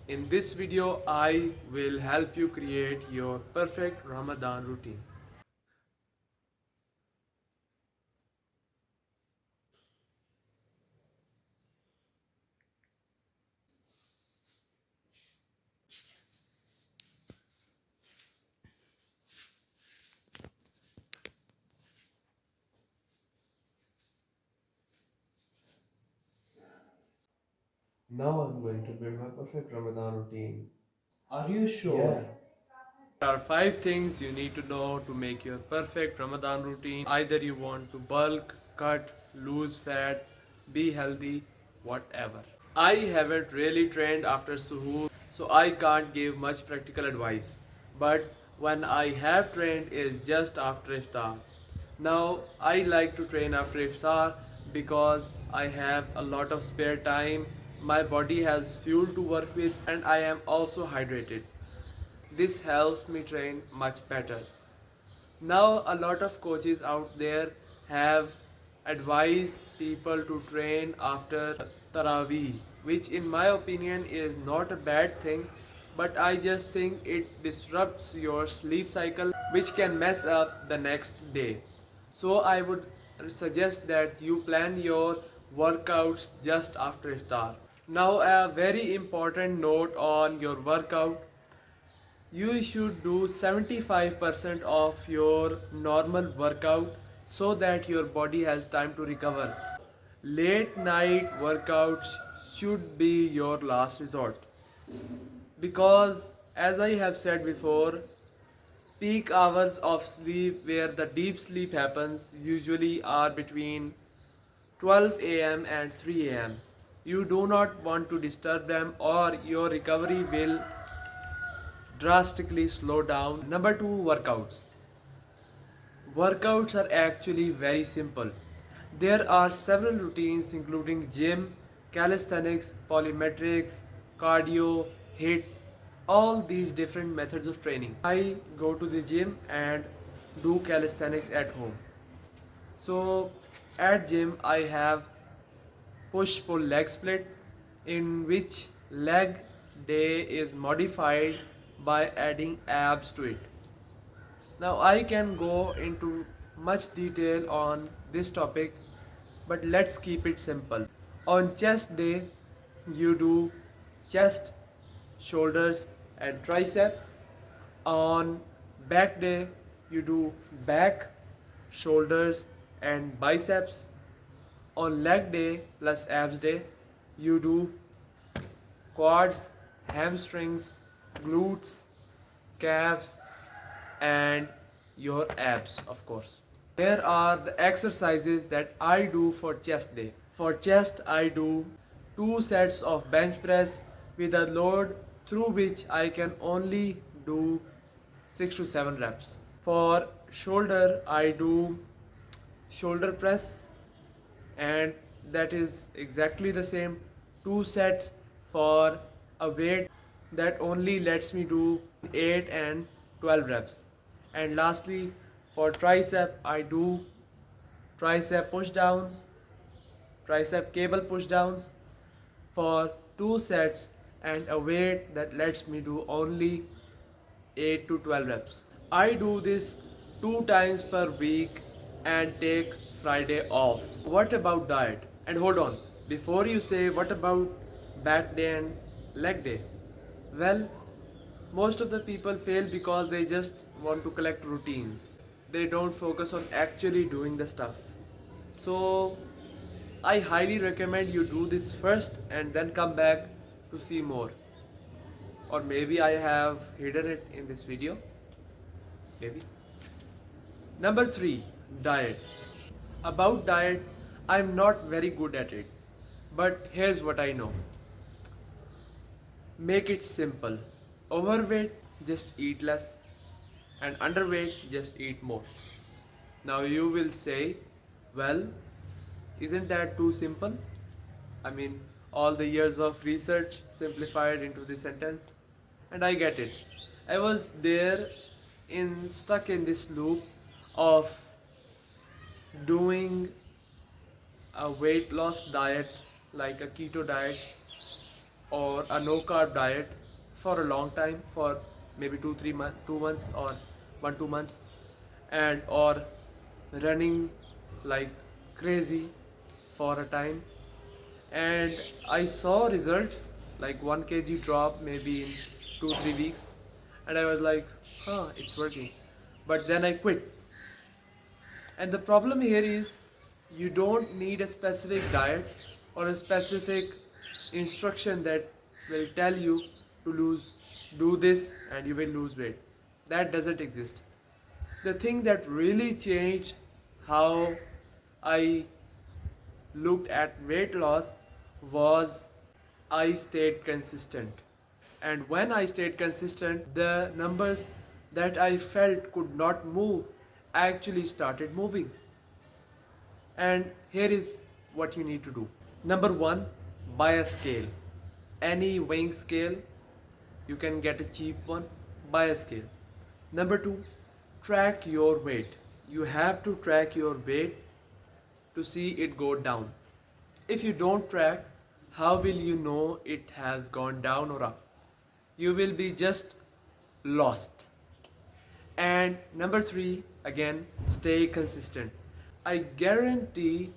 In this video, I will help you create your perfect Ramadan routine. Now I'm going to build my perfect Ramadan routine. Are you sure? Yeah. There are 5 things you need to know to make your perfect Ramadan routine. Either you want to bulk, cut, lose fat, be healthy, whatever. I haven't really trained after suhoor, so I can't give much practical advice. But when I have trained is just after iftar. Now I like to train after iftar because I have a lot of spare time. My body has fuel to work with and I am also hydrated. This helps me train much better. Now, a lot of coaches out there have advised people to train after Taraweeh, which, in my opinion, is not a bad thing, but I just think it disrupts your sleep cycle, which can mess up the next day. So, I would suggest that you plan your workouts just after iftar. Now, a very important note on your workout: you should do 75% of your normal workout so that your body has time to recover. Late night workouts should be your last resort because, as I have said before, peak hours of sleep where the deep sleep happens usually are between 12 a.m. and 3 a.m. You do not want to disturb them or your recovery will drastically slow down. Number 2, workouts. Workouts are actually very simple. There are several routines including gym, calisthenics, polymetrics, cardio, HIIT, all these different methods of training. I go to the gym and do calisthenics at home. So at gym I have push pull leg split in which leg day is modified by adding abs to it. Now I can go into much detail on this topic, but let's keep it simple. On chest day, you do chest, shoulders and tricep. On back day, you do back, shoulders and biceps. On leg day plus abs day, you do quads, hamstrings, glutes, calves, and your abs, of course. Here are the exercises that I do for chest day. For chest, I do 2 sets of bench press with a load through which I can only do 6 to 7 reps. For shoulder, I do shoulder press, and that is exactly the same, 2 sets for a weight that only lets me do 8 and 12 reps. And lastly, for tricep I do tricep push downs, tricep cable push downs for 2 sets and a weight that lets me do only 8 to 12 reps. I do this 2 times per week and take Friday off. What about diet? And hold on, before you say what about back day and leg day? Well, most of the people fail because they just want to collect routines. They don't focus on actually doing the stuff. So, I highly recommend you do this first and then come back to see more. Or maybe I have hidden it in this video. Maybe. Number 3, diet. About diet, I'm not very good at it. But here's what I know. Make it simple. Overweight, just eat less. And underweight, just eat more. Now you will say, well, isn't that too simple? I mean, all the years of research simplified into this sentence. And I get it. I was there stuck in this loop of doing a weight loss diet like a keto diet or a no carb diet for a long time, for maybe 2 3 months, 2 months, or 1 2 months, and or running like crazy for a time, and I saw results like 1 kg drop maybe in 2 3 weeks, and I was like, huh, it's working. But then I quit. And the problem here is you don't need a specific diet or a specific instruction that will tell you to do this and you will lose weight. That doesn't exist. The thing that really changed how I looked at weight loss was I stayed consistent. And when I stayed consistent, the numbers that I felt could not move actually started moving. And here is what you need to do. Number one, buy a scale. Any weighing scale, you can get a cheap one, buy a scale. Number two, track your weight. You have to track your weight to see it go down. If you don't track, how will you know it has gone down or up? You will be just lost. And number three, again, stay consistent. I guarantee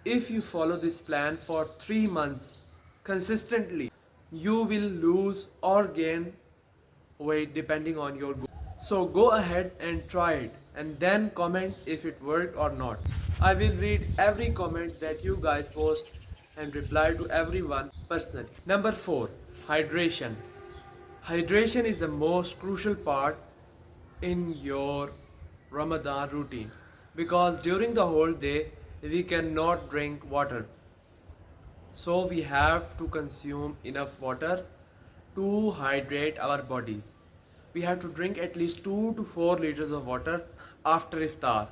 if you follow this plan for 3 months consistently, you will lose or gain weight depending on your goal. So go ahead and try it and then comment if it worked or not. I will read every comment that you guys post and reply to everyone personally. Number 4, hydration. Hydration is the most crucial part in your Ramadan routine because during the whole day we cannot drink water. So we have to consume enough water to hydrate our bodies. We have to drink at least 2 to 4 liters of water after iftar.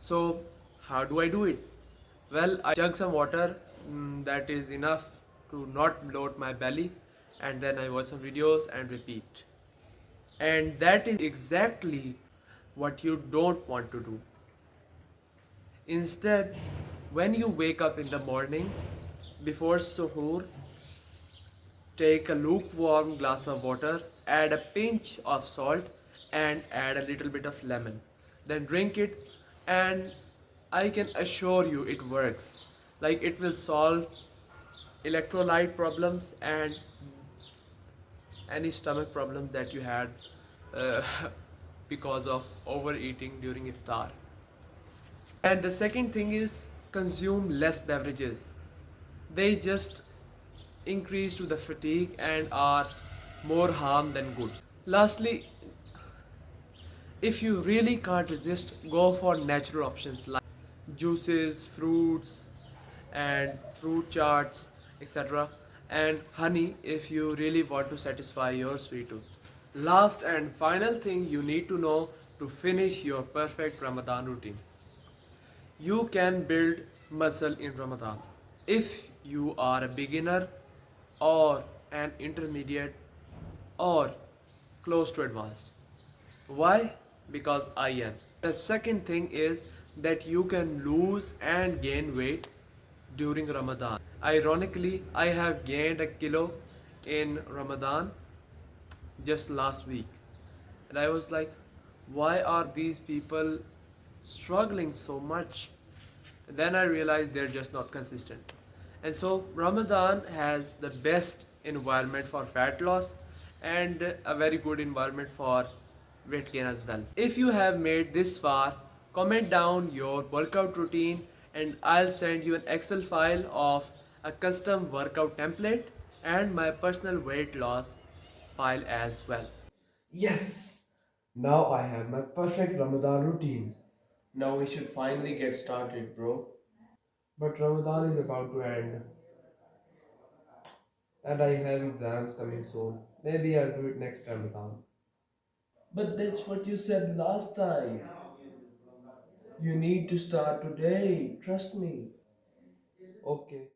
So how do I do it? Well, I chug some water that is enough to not bloat my belly, and then I watch some videos and repeat. And that is exactly what you don't want to do. Instead, when you wake up in the morning before suhoor, take a lukewarm glass of water, add a pinch of salt, and add a little bit of lemon. Then drink it, and I can assure you it works. Like it will solve electrolyte problems and any stomach problems that you had uh, because of overeating during iftar. And the second thing is consume less beverages. They just increase to the fatigue and are more harm than good. Lastly, if you really can't resist, go for natural options like juices, fruits, and fruit charts, etc. And honey if you really want to satisfy your sweet tooth. Last and final thing you need to know to finish your perfect Ramadan routine. You can build muscle in Ramadan if you are a beginner or an intermediate or close to advanced. Why? Because I am. The second thing is that you can lose and gain weight during Ramadan. Ironically, I have gained a kilo in Ramadan just last week. And I was like, why are these people struggling so much? And then I realized they're just not consistent. And so Ramadan has the best environment for fat loss and a very good environment for weight gain as well. If you have made this far, comment down your workout routine and I'll send you an Excel file of a custom workout template and my personal weight loss file as well. Yes! Now I have my perfect Ramadan routine. Now we should finally get started, bro. But Ramadan is about to end and I have exams coming soon. Maybe I'll do it next Ramadan. But that's what you said last time. You need to start today, trust me. Okay.